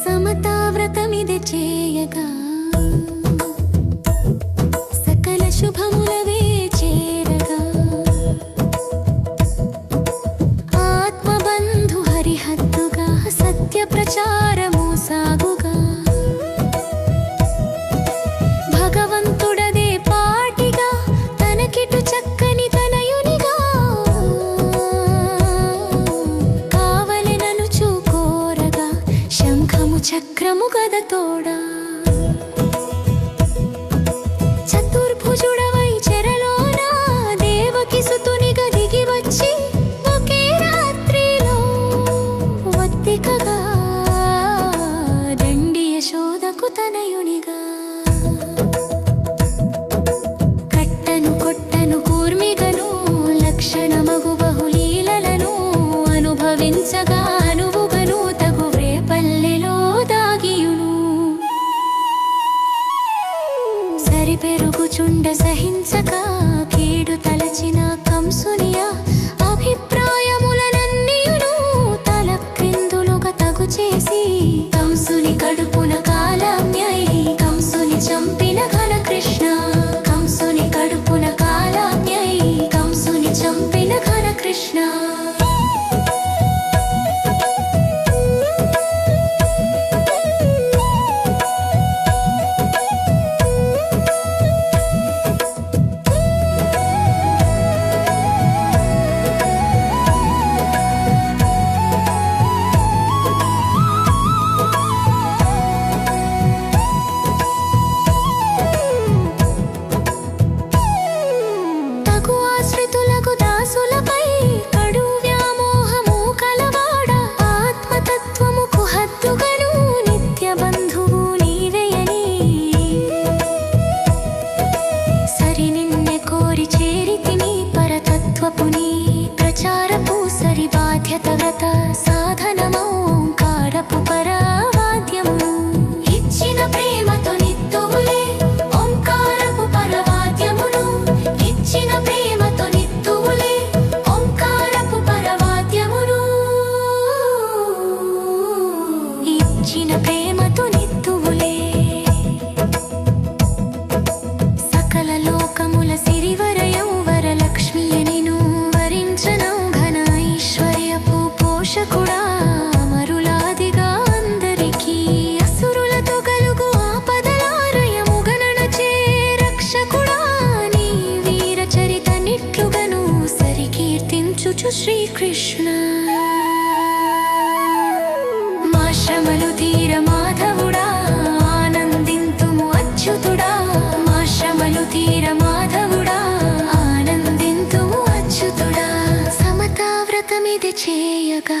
సమతావ్రతమిది చేయగా సకల శుభములవే చేరగా ఆత్మబంధు హరిహద్దుగా సత్య ప్రచారము సాగుగా భగవంతుడదే పాటిగా తనకిటు చక్కని తనయునిగా కావలెనను చూకోరగా శంఖము చక్రము గద తోడా చతుర్భుజుడవై చెరలోన దేవకి సుతునిగా దిగి వచ్చి ఒకే రాత్రిలో వత్తికగా దండి యశోదకు తనయునిగా కట్టను కొట్టను కూర్మిగను లక్షణమగు బహులీలలను అనుభవించగా అనువుగను తగు రేపల్లెలో దాగియును సరిపెరుగుచుండ సహించక కీడు తలచిన కంసునియా అభిప్రాయములనన్నీయును తల క్రిందులుగా తగు చేసి కంసుని కడుపున కాలాజ్ఞై కంసుని చంపిన ఘన కృష్ణ కంసుని కడుపున కాలాజ్ఞై కంసుని చంపిన ఘన కృష్ణ ఆశ్రితులకు దాసులపై కడు వ్యామోహము కలవాడ ఆత్మతత్వముకు హద్దుగను నిత్య బంధువు నీవేయని సరి నిన్నె కోరి చేరితిని పరతత్వపుని ప్రచారపు సరి బాధ్యత వ్రత సాధనమౌ ఓంకారపు పరవాద్యము ఇచ్చిన ప్రేమతో నిత్తువులే ఓంకారపు పరవాద్యమును ఇచ్చిన ప్రేమతో నిత్తువులే ఓంకారపు పరవాద్యమును ఇచ్చిన ప్రేమతో నిత్తువులే సకల లోకముల సిరివరయం వరలక్ష్మియనిను వరించను ఘన ఐశ్వర్యపు పోషకుడా అమరులాదిగా అందరికీ అసురులతో గలుగు ఆపదలారయము గణనచే రక్షకుడా నీ వీర చరిత నిట్లుగను సరి కీర్తించుచు శ్రీకృష్ణ మా శ్రమలు తీర మాధవుడా ఆనందింతుము అచ్యుతుడా మా శ్రమలు తీర మాధవుడా ఆనందింతుము అచ్యుతుడా సమతావ్రతమిది చేయగా